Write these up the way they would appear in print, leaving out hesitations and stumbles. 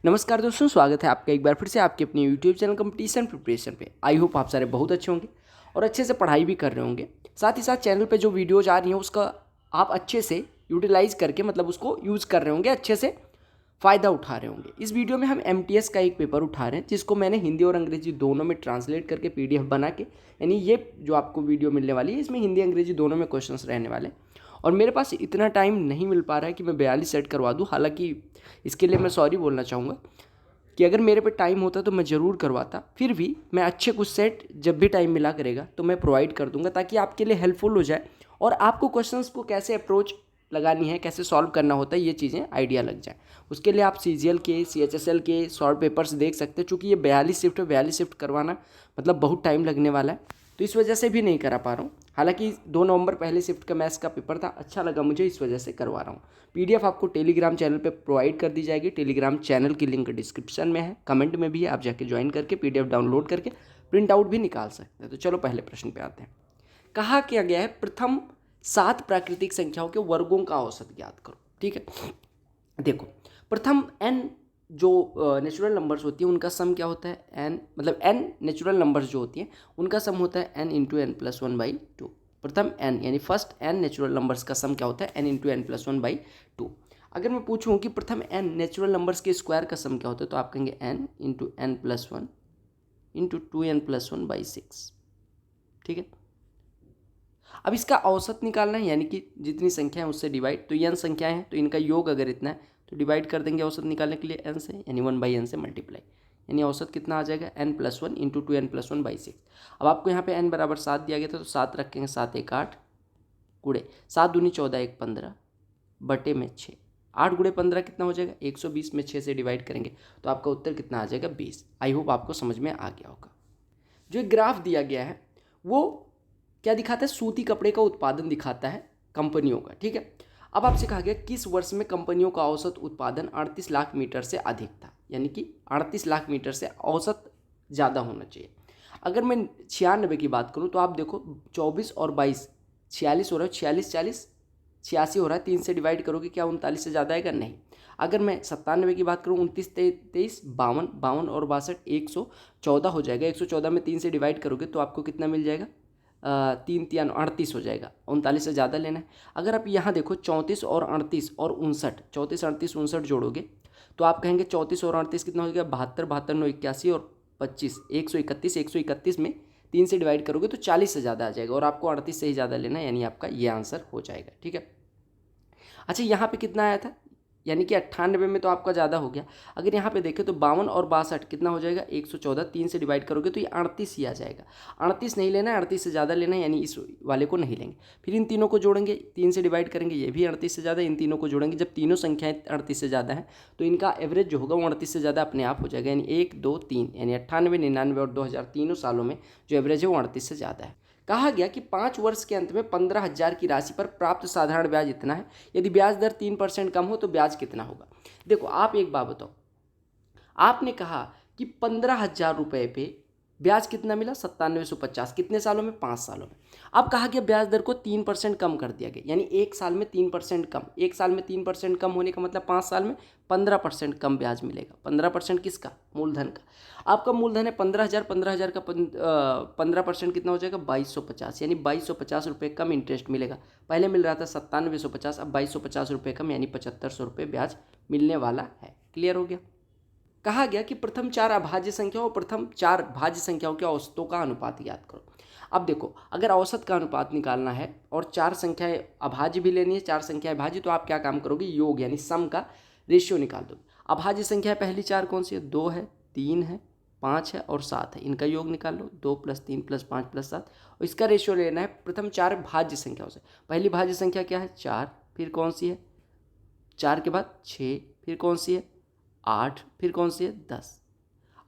नमस्कार दोस्तों, स्वागत है आपका एक बार फिर से आपके अपने यूट्यूब चैनल कंपटीशन प्रिपरेशन पे। आई होप आप सारे बहुत अच्छे होंगे और अच्छे से पढ़ाई भी कर रहे होंगे। साथ ही साथ चैनल पे जो वीडियोज आ रही हैं उसका आप अच्छे से यूटिलाइज करके मतलब उसको यूज़ कर रहे होंगे, अच्छे से फ़ायदा उठा रहे होंगे। इस वीडियो में हम MTS का एक पेपर उठा रहे हैं जिसको मैंने हिंदी और अंग्रेजी दोनों में ट्रांसलेट करके PDF बना के, यानी ये जो आपको वीडियो मिलने वाली है इसमें हिंदी अंग्रेजी दोनों में क्वेश्चंस रहने वाले हैं। और मेरे पास इतना टाइम नहीं मिल पा रहा है कि मैं 42 सेट करवा दूँ। हालांकि इसके लिए मैं सॉरी बोलना चाहूँगा कि अगर मेरे पे टाइम होता तो मैं ज़रूर करवाता। फिर भी मैं अच्छे कुछ सेट जब भी टाइम मिला करेगा तो मैं प्रोवाइड कर दूंगा, ताकि आपके लिए हेल्पफुल हो जाए और आपको क्वेश्चंस को कैसे अप्रोच लगानी है, कैसे सॉल्व करना होता है, ये चीज़ें आइडिया लग जाए। उसके लिए आप CGL के, CHSL के शॉर्ट पेपर्स देख सकते हैं। चूँकि ये 42 शिफ्ट है, 42 शिफ्ट करवाना मतलब बहुत टाइम लगने वाला है, तो इस वजह से भी नहीं करा पा रहा हूँ। हालांकि 2 नवंबर पहले शिफ्ट का मैथ्स का पेपर था, अच्छा लगा मुझे, इस वजह से करवा रहा हूँ। PDF आपको टेलीग्राम चैनल पे प्रोवाइड कर दी जाएगी। टेलीग्राम चैनल की लिंक डिस्क्रिप्शन में है, कमेंट में भी है, आप जाके ज्वाइन करके PDF डाउनलोड करके प्रिंट आउट भी निकाल सकते हैं। तो चलो पहले प्रश्न पे आते हैं। कहा क्या गया है, प्रथम 7 प्राकृतिक संख्याओं के वर्गों का औसत ज्ञात करो। ठीक है, देखो प्रथम n जो नेचुरल नंबर्स होती हैं उनका सम क्या होता है, n मतलब n नेचुरल नंबर्स जो होती हैं उनका सम होता है n into n plus one by two. प्रथम n यानी फर्स्ट n नेचुरल नंबर्स का सम क्या होता है, n into n plus one by two. अगर मैं पूछूं कि प्रथम n नेचुरल नंबर्स के स्क्वायर का सम क्या होता है, तो आप कहेंगे n into n plus one into two n plus one by six. ठीक है, अब इसका औसत निकालना है, यानी कि जितनी संख्या है उससे डिवाइड। तो n संख्याएं हैं तो इनका योग अगर इतना है तो डिवाइड कर देंगे औसत निकालने के लिए n से, यानी 1/n से मल्टीप्लाई, यानी औसत कितना आ जाएगा n plus one into two n plus one by six. अब आपको यहाँ पे n बराबर 7 दिया गया था तो 7 रखेंगे, 7 एक 8 गुड़े 7 दूनी 14 एक 15 बटे में 6। 8 गुड़े 15 कितना हो जाएगा, 120 में 6 से डिवाइड करेंगे तो आपका उत्तर कितना आ जाएगा, 20। आई होप आपको समझ में आ गया होगा। जो एक ग्राफ दिया गया है वो क्या दिखाता है, सूती कपड़े का उत्पादन दिखाता है कंपनियों का। ठीक है, अब आपसे कहा गया किस वर्ष में कंपनियों का औसत उत्पादन 38 लाख मीटर से अधिक था, यानी कि 38 लाख मीटर से औसत ज़्यादा होना चाहिए। अगर मैं 96 की बात करूं तो आप देखो 24 और 22 46 हो रहा है, 46 40 86 हो रहा है, 3 से डिवाइड करोगे क्या 39 से ज़्यादा आएगा, नहीं। अगर मैं 97 की बात करूँ 29 23 52 52 और 62 114 हो जाएगा। 114 में 3 से डिवाइड करोगे तो आपको कितना मिल जाएगा, 3 3 38 हो जाएगा। 39 से ज़्यादा लेना है। अगर आप यहाँ देखो 34 और 38 और 59, 34 38 59 जोड़ोगे तो आप कहेंगे 34 और 38 कितना हो जाएगा, 72 72 9 81 और 25 131। 131 में 3 से डिवाइड करोगे तो 40 से ज़्यादा आ जाएगा और आपको 38 से ही ज़्यादा लेना है, यानी आपका ये आंसर हो जाएगा। ठीक है, अच्छा यहाँ पे कितना आया था, यानी कि 98 में तो आपका ज़्यादा हो गया। अगर यहाँ पे देखें तो 52 और 62 कितना हो जाएगा, 114। 3 से डिवाइड करोगे तो ये 38 ही आ जाएगा। 38 नहीं लेना है, 38 से ज़्यादा लेना है, यानी इस वाले को नहीं लेंगे। फिर इन तीनों को जोड़ेंगे, 3 से डिवाइड करेंगे, ये भी 38 से ज़्यादा। इन तीनों को जोड़ेंगे, जब तीनों संख्याएँ 38 से ज़्यादा है तो इनका एवरेज जो होगा वो 38 से ज़्यादा अपने आप हो जाएगा, यानी 1 2 3, यानी 98 99 और 2000 तीनों सालों में जो एवरेज है वो 38 से ज़्यादा है। कहा गया कि 5 वर्ष के अंत में 15,000 की राशि पर प्राप्त साधारण ब्याज इतना है, यदि ब्याज दर 3% कम हो तो ब्याज कितना होगा। देखो आप एक बात बताओ, आपने कहा कि 15,000 रुपये पे ब्याज कितना मिला, 9750, कितने सालों में, 5 सालों में। अब कहा गया ब्याज दर को 3% कम कर दिया गया, यानी एक साल में 3% कम। एक साल में 3% कम होने का मतलब 5 साल में 15% कम ब्याज मिलेगा। 15% किसका, मूलधन का। आपका मूलधन है 15,000, 15,000 का 15% कितना हो जाएगा, 2250, यानी 2250 रुपये कम इंटरेस्ट मिलेगा। पहले मिल रहा था 9750, अब 2250 रुपये कम, यानी 7500 रुपये ब्याज मिलने वाला है। क्लियर हो गया। कहा गया कि प्रथम 4 अभाज्य संख्याओं और प्रथम 4 भाज्य संख्याओं के औसतों का अनुपात ज्ञात करो। अब देखो अगर औसत का अनुपात निकालना है और 4 संख्याएं अभाज्य भी लेनी है, 4 संख्याएं भाज्य, तो आप क्या काम करोगे, योग यानी सम का रेशियो निकाल दो। अभाज्य संख्या पहली 4 कौन सी है, 2 है, 3 है, 5 है और 7 है, इनका योग निकाल लो, 2 + 3 + 5 + 7। और इसका रेशियो लेना है प्रथम 4 भाज्य संख्याओं से। पहली भाज्य संख्या क्या है, 4, फिर कौन सी है, 4 के बाद 6, फिर कौन सी है, 8, फिर कौन सी है, 10।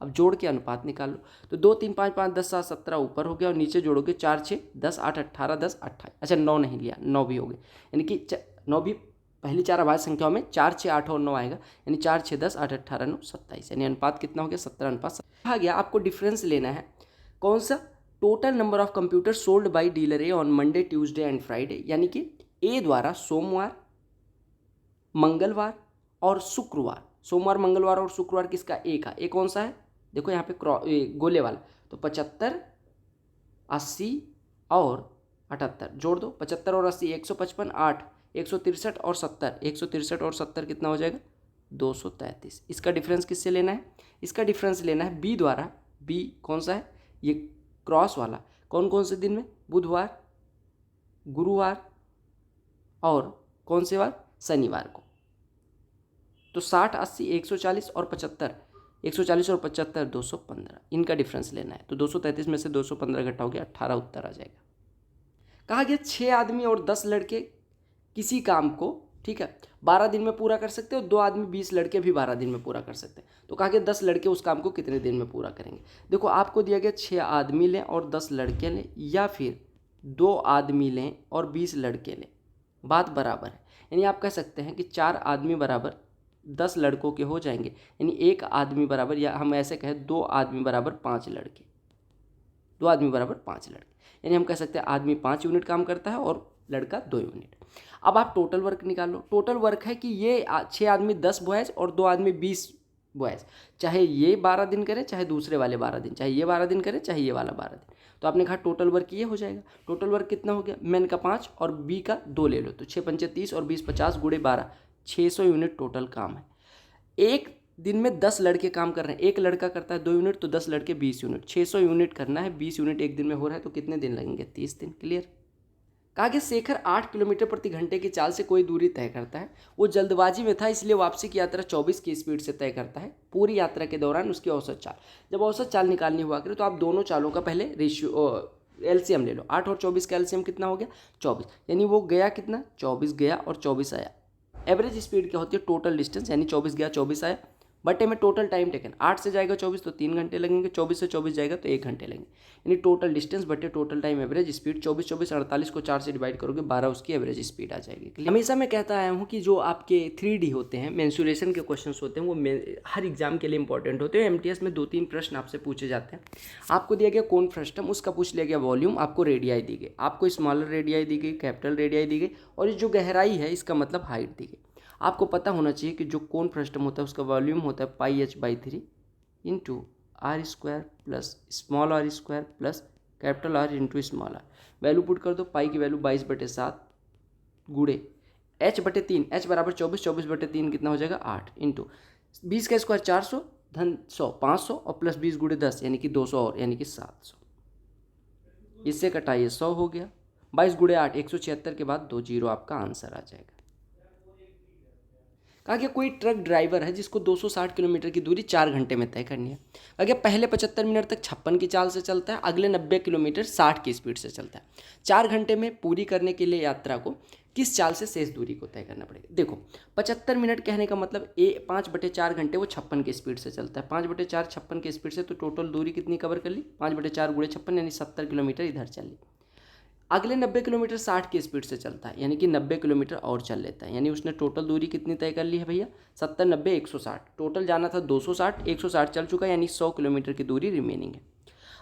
अब जोड़ के अनुपात निकाल लो, तो 2 3 5 5 10 7 17 ऊपर हो गया और नीचे जोड़ोगे 4 6 10 8 18 10 28। अच्छा 9 नहीं लिया, 9 भी हो गए, यानी कि 9 भी पहली 4 अभाज्य संख्याओं में 4 6 8 और 9 आएगा, यानी 4 6 10 8 18 9 27, यानी अनुपात कितना हो गया, 17:7। कहा गया आपको डिफरेंस लेना है, कौन सा, total number of computer sold by dealer A on Monday Tuesday and Friday, यानी कि ए द्वारा सोमवार, मंगलवार और शुक्रवार सोमवार, मंगलवार और शुक्रवार किसका? ए का। ए कौन सा है? देखो यहाँ पे गोले वाला, तो 75, 80 और 78 जोड़ दो। 75 और 80 155, 8 163 और 70, 163 और 70 कितना हो जाएगा? 233। इसका डिफरेंस किससे लेना है? इसका डिफरेंस लेना है बी द्वारा। बी कौन सा है? ये क्रॉस वाला। कौन कौन से दिन में? बुधवार, गुरुवार और कौन से वार? शनिवार को। तो 60, 80, 140 और 75, 140 और 75 215, इनका डिफरेंस लेना है। तो 233 में से 215 घटा हो गया 18 उत्तर आ जाएगा। कहा गया 6 आदमी और 10 लड़के किसी काम को, ठीक है, 12 दिन में पूरा कर सकते हो। 2 आदमी 20 लड़के भी 12 दिन में पूरा कर सकते हैं। तो कहा गया 10 लड़के उस काम को कितने दिन में पूरा करेंगे? देखो आपको दिया गया 6 आदमी लें और 10 लड़के लें, या फिर 2 आदमी लें और 20 लड़के लें, बात बराबर है। यानी आप कह सकते हैं कि 4 आदमी बराबर 10 लड़कों के हो जाएंगे, यानी 1 आदमी बराबर, या हम ऐसे कहें 2 आदमी बराबर 5 लड़के, 2 आदमी बराबर 5 लड़के। यानी हम कह सकते हैं आदमी 5 यूनिट काम करता है और लड़का 2 यूनिट। अब आप टोटल वर्क निकालो। टोटल वर्क है कि ये 6 आदमी 10 बॉयज़ और 2 आदमी 20 बॉयज़, चाहे ये 12 दिन करें चाहे दूसरे वाले 12 दिन, चाहे ये 12 दिन करें चाहे ये वाला 12 दिन। तो आपने कहा टोटल वर्क ये हो जाएगा। टोटल वर्क कितना हो गया? मैन का 5 और बी का 2 ले लो, तो 6 पंचे 30 और 20 50 गुणे 12, 600 यूनिट टोटल काम है। एक दिन में 10 लड़के काम कर रहे हैं। एक लड़का करता है 2 यूनिट, तो 10 लड़के 20 यूनिट, 600 यूनिट करना है। 20 यूनिट एक दिन में हो रहा है, तो कितने दिन लगेंगे? 30 दिन। क्लियर? कहा कि शेखर 8 किलोमीटर प्रति घंटे की चाल से कोई दूरी तय करता है। वो जल्दबाजी में था, इसलिए वापसी की यात्रा 24 की स्पीड से तय करता है। पूरी यात्रा के दौरान उसकी औसत चाल, जब औसत चाल निकालनी हुआ करे तो आप दोनों चालों का पहले रेशियो एलसीएम ले लो। 8 और 24 का एलसीएम कितना हो गया? 24। यानी वो गया कितना? 24 गया और 24 आया। एवरेज स्पीड क्या होती है? टोटल डिस्टेंस, यानी 24 गया 24 आया, बटे में टोटल टाइम टेकन। 8 से जाएगा 24 तो 3 घंटे लगेंगे, 24 से 24 जाएगा तो 1 घंटे लगेंगे। यानी टोटल डिस्टेंस बटे टोटल टाइम एवरेज स्पीड, 24 24 48 को 4 से डिवाइड करोगे 12 उसकी एवरेज स्पीड आ जाएगी। हमेशा मैं कहता आया हूँ कि जो आपके 3D होते हैं, मेंसुरेशन के क्वेश्चंस होते हैं, वो हर एग्जाम के लिए इंपॉर्टेंट होते हैं। एमटीएस में 2-3 प्रश्न आपसे पूछे जाते हैं। आपको दिया गया कौन फ्रस्टम, उसका पूछ लिया गया वॉल्यूम, आपको रेडियाई दी गई, आपको स्मॉलर रेडियाई दी गई, कैपिटल रेडियाई दी गई, और ये जो गहराई है इसका मतलब हाइट दी गई। आपको पता होना चाहिए कि जो कोन फ्रस्टम होता है उसका वॉल्यूम होता है πh/3 into r² plus small r² plus capital R into small r. Value put कर दो। पाई की वैल्यू 22/7 गुड़े h/3, h बराबर 24, 24/3 कितना हो जाएगा? 8 इंटू 20 का स्क्वायर 400 धन 100 500 और प्लस 20 गुड़े 10 यानी कि 200 और यानी कि 700। इससे कटाइए 100 हो गया। 22 गुड़े 8 176 के बाद 2 जीरो आपका आंसर आ जाएगा। कहा गया कोई ट्रक ड्राइवर है जिसको 260 किलोमीटर की दूरी 4 घंटे में तय करनी है। कहा गया पहले 75 मिनट तक 56 की चाल से चलता है, अगले 90 किलोमीटर 60 की स्पीड से चलता है। 4 घंटे में पूरी करने के लिए यात्रा को किस चाल से शेष दूरी को तय करना पड़ेगा? देखो 75 मिनट कहने का मतलब 5/4 घंटे वो 56 की स्पीड से चलता है। 5/4 56 की स्पीड से, तो टोटल दूरी कितनी कवर कर ली? 5/4 गुणे 56 यानी 70 किलोमीटर इधर चल ली। अगले 90 किलोमीटर 60 की स्पीड से चलता है, यानी कि 90 किलोमीटर और चल लेता है। यानी उसने टोटल दूरी कितनी तय कर ली है भैया? 70 90 160। टोटल जाना था 260, 160 चल चुका है, यानी 100 किलोमीटर की दूरी रिमेनिंग है।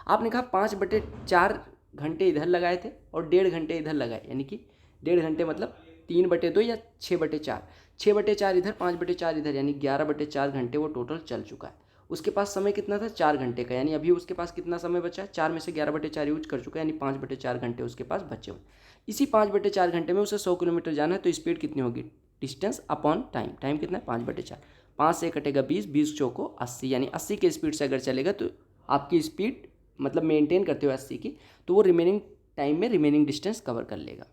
आपने कहा 5/4 घंटे इधर लगाए थे और 1.5 घंटे इधर लगाए, यानी कि 1.5 घंटे मतलब 3/2 या 6/4। 6/4 इधर 5/4 इधर, यानी 11/4 घंटे वो टोटल चल चुका है। उसके पास समय कितना था? 4 घंटे का, यानी अभी उसके पास कितना समय बचा है? 4 में से 11/4 यूज कर चुका है, यानी 5/4 घंटे उसके पास बचे हुए। इसी 5/4 घंटे में उसे 100 किलोमीटर जाना है, तो स्पीड कितनी होगी? Distance upon time. टाइम कितना है? 5/4। 5 से कटेगा 20, 20 चौको 80, यानी 80 की स्पीड से अगर चलेगा तो आपकी स्पीड मतलब मेंटेन करते हुए 80 की, तो वो रिमेनिंग टाइम में रिमेनिंग डिस्टेंस कवर कर लेगा।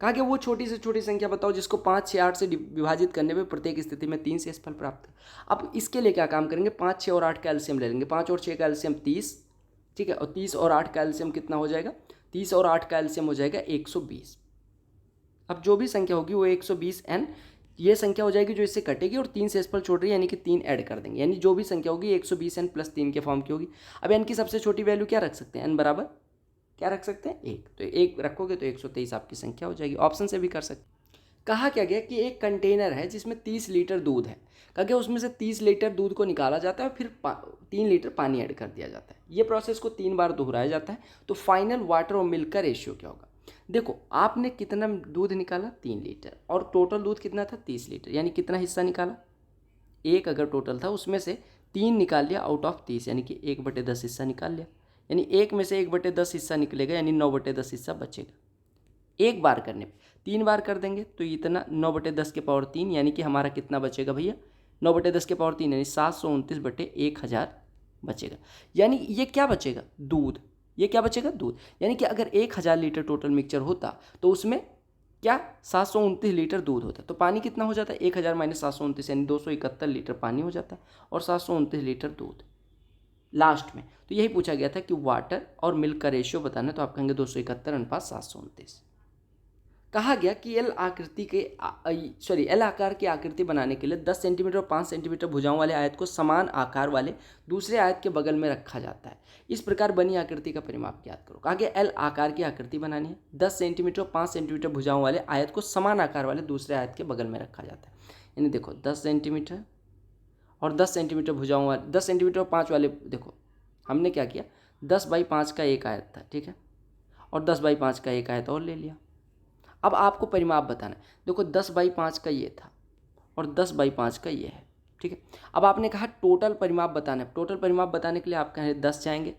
कहा कि वो छोटी से छोटी संख्या बताओ जिसको 5, 6, 8 से विभाजित करने पे प्रत्येक स्थिति में 3 से फल प्राप्त है। अब इसके लिए क्या काम करेंगे? 5, 6 और 8 का एलसीएम ले लेंगे। 5 और 6 का एलसीएम 30, ठीक है, और 30 और 8 का एलसीएम कितना हो जाएगा? 30 और 8 का एलसीएम हो जाएगा 120। अब जो भी संख्या होगी वो 120n ये संख्या हो जाएगी जो इससे कटेगी, और 3 से फल छोड़ रही है यानी कि 3 ऐड कर देंगे, यानी जो भी संख्या होगी 120n प्लस 3 के फॉर्म की होगी। अब n की सबसे छोटी वैल्यू क्या रख सकते हैं? n बराबर क्या रख सकते हैं? 1। तो 1 रखोगे तो 123 आपकी संख्या हो जाएगी। ऑप्शन से भी कर सकते हैं। कहा क्या गया कि एक कंटेनर है जिसमें 30 लीटर दूध है। कहा गया उसमें से 30 लीटर दूध को निकाला जाता है और फिर 3 लीटर पानी ऐड कर दिया जाता है। ये प्रोसेस को 3 बार दोहराया जाता है, तो फाइनल वाटर और मिल्क का रेशियो क्या होगा? देखो आपने कितना दूध निकाला? 3 लीटर, और टोटल दूध कितना था? 30 लीटर, यानी कितना हिस्सा निकाला? 1 अगर टोटल था उसमें से 3 निकाल लिया आउट ऑफ 30, यानी कि 1/10 हिस्सा निकाल लिया, यानी 1 में से 1/10 हिस्सा निकलेगा, यानी 9/10 हिस्सा बचेगा। एक बार करने पे 3 बार कर देंगे तो इतना 9/10 के पावर 3, यानी कि हमारा कितना बचेगा भैया 9/10 के पावर 3 यानी 729/1000 बचेगा। यानी ये क्या बचेगा, दूध। ये क्या बचेगा, दूध। यानी कि अगर 1000 लीटर टोटल मिक्सचर होता तो उसमें क्या 729 लीटर दूध होता। तो पानी कितना हो जाता है, 1000 माइनस 729 यानी 271 लीटर पानी हो जाता है और 729 लीटर दूध लास्ट में। तो यही पूछा गया था कि वाटर और मिल्क का रेशियो बताना, तो आप कहेंगे 271/729। कहा गया कि एल आकार की आकृति बनाने के लिए 10 सेंटीमीटर और 5 सेंटीमीटर भुजाओं वाले आयत को समान आकार वाले दूसरे आयत के बगल में रखा जाता है। इस प्रकार बनी आकृति का परिमाप ज्ञात करो। कहा गया एल आकार की आकृति बनानी है, 10 सेंटीमीटर और 5 सेंटीमीटर भुजाओं वाले आयत को समान आकार वाले दूसरे आयत के बगल में रखा जाता है। यानी देखो 10 सेंटीमीटर और 10 सेंटीमीटर भुजाओं वाले, 10 सेंटीमीटर और 5 वाले, देखो हमने क्या किया 10/5 का एक आयत था, ठीक है, और 10/5 का एक आयत और ले लिया। अब आपको परिमाप बताना है। देखो 10/5 का ये था और 10/5 का ये है, ठीक है। अब आपने कहा टोटल परिमाप बताना है। टोटल परिमाप बताने के लिए आप कहें 10 जाएंगे,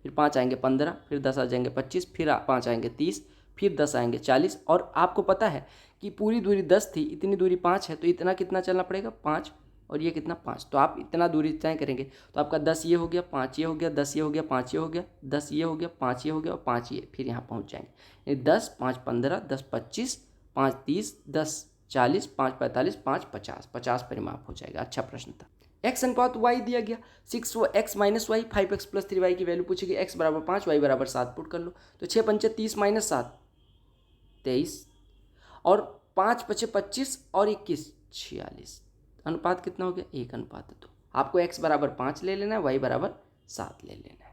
फिर 5 आएंगे 15, फिर 10 आ जाएंगे 25, फिर 5 आएंगे 30, फिर 10 आएंगे 40। और आपको पता है कि पूरी दूरी 10 थी, इतनी दूरी 5 है, तो इतना कितना चलना पड़ेगा 5, और ये कितना 5। तो आप इतना दूरी तय करेंगे तो आपका 10 ये हो गया, 5 ये हो गया, 10 ये हो गया, 5 ये हो गया, 10 ये हो गया, 5 ये हो गया और 5 ये, फिर यहाँ पहुँच जाएंगे। 10 5 15, 10 25, 5 30, 10 40, 5 45, 5 50, 50 परिमाप हो जाएगा। अच्छा प्रश्न था। एक्स अनुपात वाई दिया गया, 6x minus Y, 5x plus 3y की वैल्यू पूछेगी। x बराबर 5, y बराबर 7 पुट कर लो। तो 6 पंचे 30 माइनस 7 23 और 5 पचे 25 और 21 46। अनुपात कितना हो गया, 1:2। आपको x बराबर 5 ले लेना है, y बराबर 7 ले लेना है।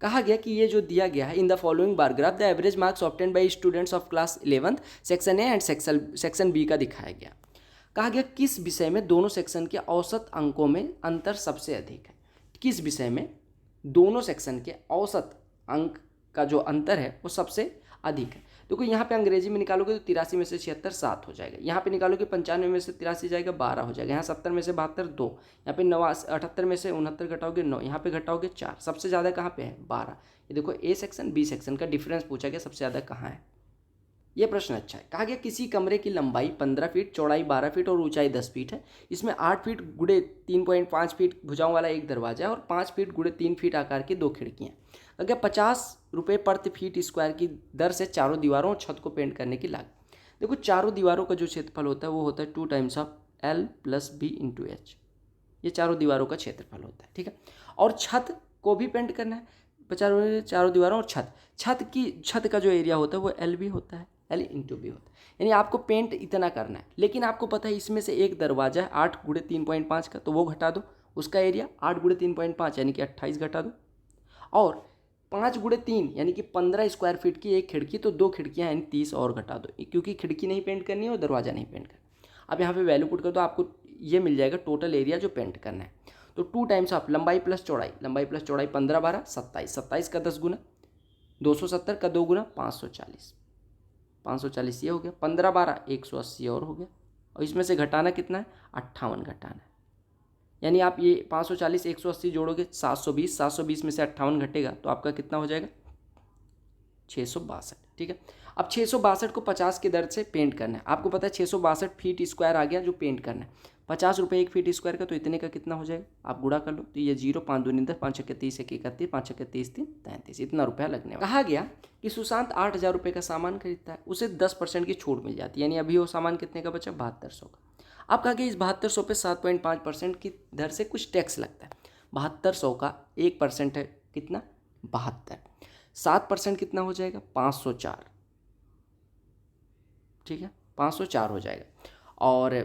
कहा गया कि ये जो दिया गया है, in the following bar graph the average marks obtained by students of class 11th section A and section B का दिखाया गया। कहा गया किस विषय में दोनों सेक्शन के औसत अंकों में अंतर सबसे अधिक है। किस विषय में दोनों सेक्शन के औसत अंक का जो अंतर है वो सबसे अधिक है। देखो यहाँ पे अंग्रेजी में निकालोगे तो 83 में से 76 7 हो जाएगा। यहाँ पे निकालोगे 95 में से 83 जाएगा 12 हो जाएगा। यहाँ 70 में से 72 2। यहाँ पे 78 में से 69 घटाओगे 9। यहाँ पे घटाओगे 4। सबसे ज़्यादा कहाँ पे है 12। ये देखो ए सेक्शन बी सेक्शन का डिफरेंस पूछा गया, सबसे ज़्यादा कहाँ है। ये प्रश्न अच्छा है। कहा गया किसी कमरे की लंबाई 15 फीट, चौड़ाई 12 फीट और ऊंचाई 10 फीट है। इसमें 8 फीट गुड़े 3.5 फीट भुजाओं वाला एक दरवाजा है और 5 फीट गुड़े 3 फीट आकार की 2 खिड़कियाँ। अगर 50 रुपये प्रति फीट स्क्वायर की दर से चारों दीवारों और छत को पेंट करने की लागत। देखो चारों दीवारों का जो क्षेत्रफल होता है वो होता है 2 times of L + B × H। ये चारों दीवारों का क्षेत्रफल होता है, ठीक है। और छत को भी पेंट करना है, चारों दीवारों और छत का जो एरिया होता है वो L भी होता है, L × B होता है। यानी आपको पेंट इतना करना है। लेकिन आपको पता है इसमें से एक दरवाजा है 8 × 3.5 का, तो वो घटा दो। उसका एरिया 8 × 3.5 यानी कि 28 घटा दो। और 5 × 3 यानी कि 15 स्क्वायर फीट की एक खिड़की, तो 2 खिड़कियाँ यानी 30 और घटा दो, क्योंकि खिड़की नहीं पेंट करनी है और दरवाज़ा नहीं पेंट करना। अब यहाँ पे वैल्यू पुट कर दो, आपको ये मिल जाएगा टोटल एरिया जो पेंट करना है। तो 2 टाइम्स ऑफ लंबाई प्लस चौड़ाई, 15 12 27, 27 का 10 गुना, 270 का 2 गुना 540, 540 ये हो गया, 15 12 180 और हो गया। और इसमें से घटाना कितना है 58 घटाना है। यानी आप ये 540 180 जोड़ोगे 720, 720 में से 58 घटेगा तो आपका कितना हो जाएगा 662, ठीक है। अब 662 को 50 के दर से पेंट करना है। आपको पता है 662 फीट स्क्वायर आ गया जो पेंट करना है। 50 रुपये 1 फीट स्क्वायर का, तो इतने का कितना हो जाएगा आप गुणा कर लो। तो ये 0 5 दूनी 10, 5 6 30 1 31, 5 6 30 3 33, इतना रुपया लगने वाला। कहा गया कि सुशांत 8000 रुपये का सामान खरीदता है, उसे 10% की छूट मिल जाती है। यानी अभी वो सामान कितने का बचा 7200 का। अब कहा गया इस 7200 पे 7.5% की दर से कुछ टैक्स लगता है। 7200 का 1% है कितना 72, 7% कितना हो जाएगा 504, ठीक है 504 हो जाएगा। और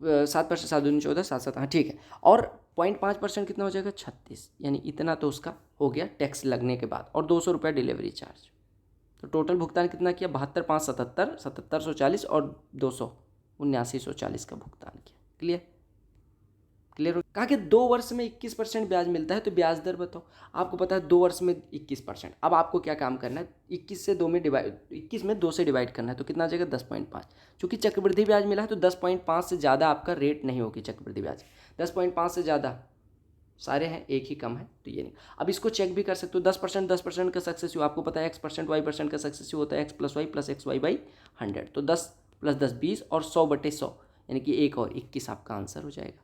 7% 7 दूनी 14 7 7, हाँ ठीक है। और 0.5% कितना हो जाएगा 36, यानी इतना तो उसका हो गया टैक्स लगने के बाद, और 200 रुपये डिलीवरी चार्ज। तो टोटल भुगतान कितना किया 72 5 77 7740 और 200 7940 का भुगतान किया। क्लियर। क्लियर हो? कहा कि 2 वर्ष में 21% ब्याज मिलता है, तो ब्याज दर बताओ। आपको पता है 2 वर्ष में 21%। अब आपको क्या काम करना है, 21 से 2 में डिवाइड, 21 में 2 से डिवाइड करना है, तो कितना आ जाएगा 10.5। चूँकि चक्रवृद्धि ब्याज मिला है तो 10.5 से ज़्यादा आपका रेट नहीं होगी चक्रवृद्धि ब्याज। 10.5 से ज़्यादा सारे हैं, एक ही कम है, तो ये नहीं। अब इसको चेक भी कर सकते हो, 10% का सक्सेसिव, आपको पता है x% y% का सक्सेसिव होता है x + y + xy/100, तो 10 + 10 20 और 100/100 यानी कि 1 और 21 आपका आंसर हो जाएगा।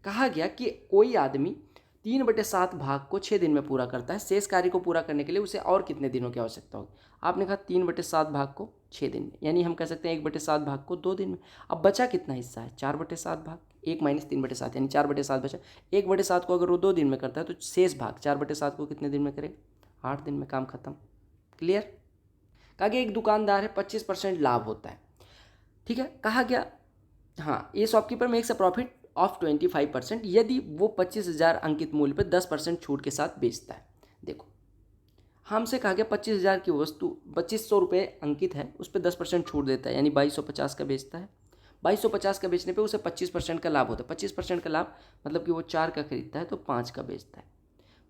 कहा गया कि कोई आदमी 3/7 भाग को 6 दिन में पूरा करता है, शेष कार्य को पूरा करने के लिए उसे और कितने दिनों की आवश्यकता होगी। आपने कहा 3/7 भाग को 6 दिन में, यानी हम कह सकते हैं 1/7 भाग को 2 दिन में। अब बचा कितना हिस्सा है, 4/7 भाग, 1 - 3/7 यानी 4/7 बचा। 1/7 को अगर वो 2 दिन में करता है तो शेष भाग 4/7 को कितने दिन में करेगा, 8 दिन में, काम खत्म। क्लियर? कहा गया एक दुकानदार है, 25% लाभ होता है, ठीक है। कहा गया हाँ, ये shopkeeper makes a profit of 25% यदि वो 25,000 अंकित मूल्य पर 10% छूट के साथ बेचता है। देखो, हमसे कहा गया 25,000 की वस्तु 2,500 रुपये अंकित है, उस पर 10% छूट देता है, यानी 2,250 का बेचता है। 2,250 का बेचने पे उसे 25% का लाभ होता है। 25% का लाभ मतलब कि वो 4 का खरीदता है तो 5 का बेचता है।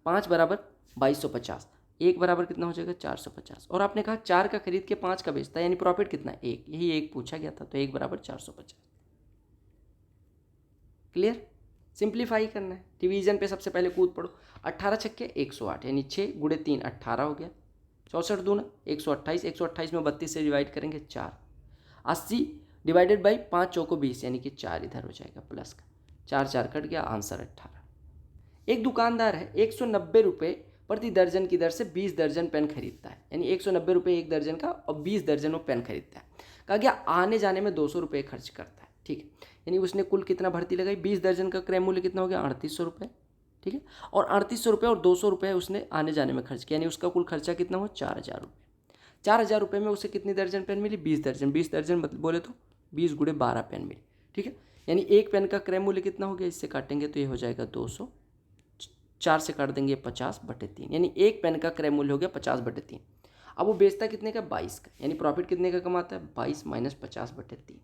5 बराबर 2,250, 1 बराबर कितना हो जाएगा 450। और आपने कहा 4 का खरीद के 5 का बेचता है, यानी प्रॉफिट कितना है 1, यही 1 पूछा गया था, तो 1 बराबर 450। क्लियर? सिंप्लीफाई करना है, डिवीजन पे सबसे पहले कूद पड़ो। 18 छक्के 108, यानी 6 × 3 18 हो गया। 64 दूना 128, 128 में 32 से डिवाइड करेंगे 4। 80 डिवाइडेड बाई 5 चौको 20, यानी कि 4 इधर हो जाएगा प्लस का, 4 4 कट गया, आंसर 18। एक दुकानदार है, 190 रुपये प्रति दर्जन की दर से 20 दर्जन पेन खरीदता है, यानी 190 रुपये एक दर्जन का और 20 दर्जन वो पेन खरीदता है। कहा गया आने जाने में 200 रुपये खर्च करता है, ठीक है। यानी उसने कुल कितना भर्ती लगाई, 20 दर्जन का क्रय मूल्य कितना हो गया 3800 रुपये, ठीक है। और 3800 रुपये और 200 रुपये उसने आने जाने में खर्च किया, यानी उसका कुल खर्चा कितना हुआ 4,000 रुपये। 4,000 रुपये में उसे कितनी दर्जन पेन मिली, 20 दर्जन। 20 दर्जन मतलब बोले तो 20 × 12 पेन मिली, ठीक है। यानी एक पेन का क्रय मूल्य कितना हो गया, इससे काटेंगे तो ये हो जाएगा 200, 4 से काट देंगे 50/3, यानी एक पेन का क्रय मूल्य हो गया 50/3। अब वो बेचता कितने का 22 का, यानी प्रॉफिट कितने का कमाता है 22 - 50/3।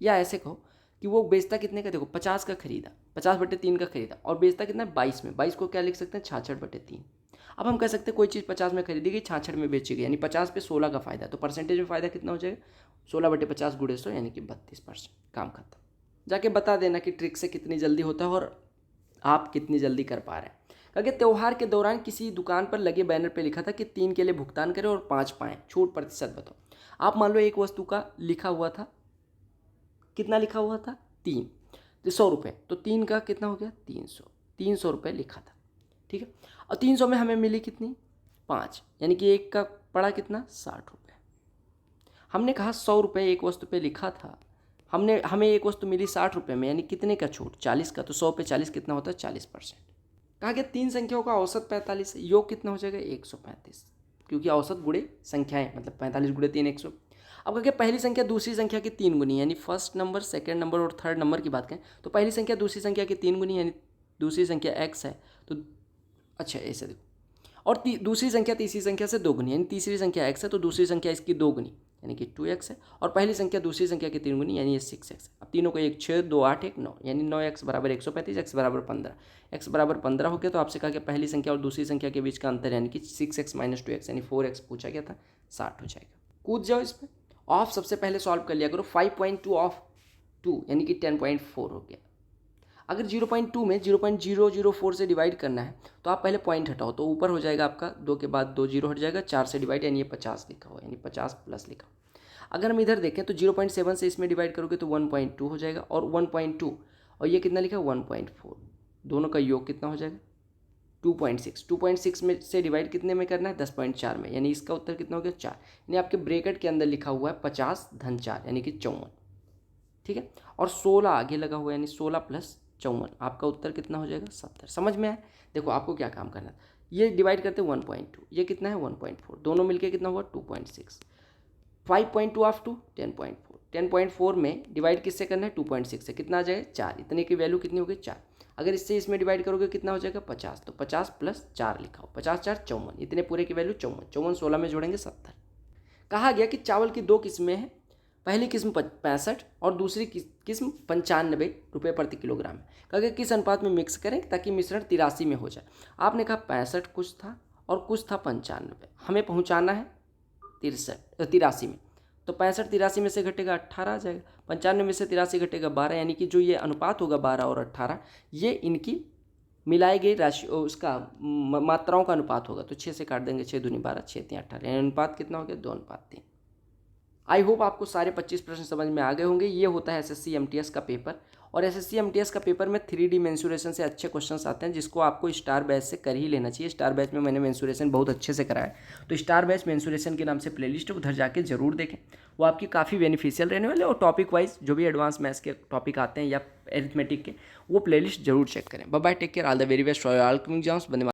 या ऐसे कहो कि वो बेचता कितने का, देखो 50 का खरीदा, 50/3 का खरीदा और बेचता कितना 22 में। 22 को क्या लिख सकते हैं 66/3। अब हम कह सकते हैं कोई चीज़ 50 में खरीदी गई 66 में बेची गई, यानी 50 पे 16 का फायदा, तो परसेंटेज में फ़ायदा कितना हो जाएगा 16/50 × 100, यानी कि 32%। काम खत्म। जाके बता देना कि ट्रिक से कितनी जल्दी होता है और आप कितनी जल्दी कर पा रहे हैं। क्योंकि त्यौहार के दौरान किसी दुकान पर लगे बैनर पर लिखा था कि 3 के लिए भुगतान करें और 5 पाएँ, छूट प्रतिशत बताओ। आप मान लो एक वस्तु का लिखा हुआ था, कितना लिखा हुआ था 3, तो 100 रुपये, तो 3 का कितना हो गया 300 रुपये लिखा था, ठीक है। और 300 में हमें मिली कितनी 5, यानी कि एक का पड़ा कितना 60 रुपये। हमने कहा 100 रुपये एक वस्तु पे लिखा था, हमें एक वस्तु मिली 60 रुपये में, यानी कितने का छूट 40 का, तो 100 पे 40 कितना होता है 40%। कहा गया 3 संख्याओं का औसत 45 है, योग कितना हो जाएगा 135, क्योंकि औसत गुणे संख्याएं मतलब 45 × 3 100। अब कहा गया पहली संख्या दूसरी संख्या की 3 गुनी, यानी फर्स्ट नंबर, सेकंड नंबर और थर्ड नंबर की बात करें तो पहली संख्या दूसरी संख्या की 3 गुनी, यानी दूसरी संख्या x है, तो अच्छा ऐसे देखो, और दूसरी संख्या तीसरी संख्या से 2 गुनी, यानी तीसरी संख्या x है तो दूसरी संख्या इसकी 2 गुनी, यानी कि 2x है, और पहली संख्या दूसरी संख्या की 3 गुनी, यानी ये 6x है। अब तीनों को 1 6 2 8 1 9, यानी 9x = 135, x = 15। x = 15 हो गया, तो आपसे कहा कि पहली संख्या और दूसरी संख्या के बीच का अंतर यानी कि 6x - 2x, यानी 4x पूछा गया था, 60 हो जाएगा। कूद जाओ इस पर। ऑफ सबसे पहले सॉल्व कर लिया करो, 5.2 ऑफ 2 यानी कि 10.4 हो गया। अगर 0.2 में 0.004 से डिवाइड करना है तो आप पहले पॉइंट हटाओ, तो ऊपर हो जाएगा आपका 2 के बाद 2 जीरो हट जाएगा, 4 से डिवाइड, यानी ये 50 लिखा हुआ, यानी 50 प्लस लिखा। अगर हम इधर देखें तो 0.7 से इसमें डिवाइड करोगे तो 1.2 हो जाएगा, और 1.2 और ये कितना लिखा 1.4, दोनों का योग कितना हो जाएगा 2.6। 2.6 में से डिवाइड कितने में करना है 10.4 में, यानी इसका उत्तर कितना हो गया 4, यानी आपके ब्रैकेट के अंदर लिखा हुआ है 50 - 4 यानी कि 54, ठीक है। और 16 आगे लगा हुआ है, यानी 16 + 54, आपका उत्तर कितना हो जाएगा 70। समझ में आया? देखो आपको क्या काम करना है, ये डिवाइड करते 1.2, ये कितना है 1.4, दोनों मिलके कितना हुआ 2.6। 5.2 ऑफ 2 10.4, 10.4 में डिवाइड किससे करना है 2.6 से, कितना आ जाएगा 4, इतने की वैल्यू कितनी हो गई 4। अगर इससे इसमें डिवाइड करोगे कितना हो जाएगा 50, तो 50 + 4 लिखा हो, 50 4 54, इतने पूरे की वैल्यू 54, 54 16 में जोड़ेंगे 70। कहा गया कि चावल की 2 किस्में हैं, पहली किस्म 65 और दूसरी किस्म 95 रुपये प्रति किलोग्राम है। कहा किस अनुपात में मिक्स करें ताकि मिश्रण 83 में हो जाए। आपने कहा 65 कुछ था और कुछ था 95, हमें पहुंचाना है 83 में। तो 65 83 में से घटेगा 18 आ जाएगा, 95 में से 83 घटेगा 12, यानी कि जो ये अनुपात होगा 12 और 18 ये इनकी मिलाई गई राशि उसका मात्राओं का अनुपात होगा। तो 6 से काट देंगे, 6 दूनी 12, 6 3 18, यानी अनुपात कितना हो गया 2:3। आई होप आपको सारे 25 प्रश्न समझ में आ गए होंगे। ये होता है एसएससी एमटीएस का पेपर, और एसएससी एमटीएस का पेपर में 3D मेंसुरेशन से अच्छे क्वेश्चंस आते हैं, जिसको आपको स्टार बैच से कर ही लेना चाहिए। स्टार बैच में मैंने मेंसुरेशन बहुत अच्छे से कराया, तो स्टार बैच मेंसुरेशन के नाम से प्लेलिस्ट है, उधर जाके जरूर देखें, वो आपकी काफ़ी बेनिफिशियल रहने वाले। और टॉपिक वाइज जो भी एडवांस मैथ्स के टॉपिक आते हैं या एरिथमेटिक के, वो प्लेलिस्ट जरूर चेक करें। Bye bye, take care, all the very best for all coming exams.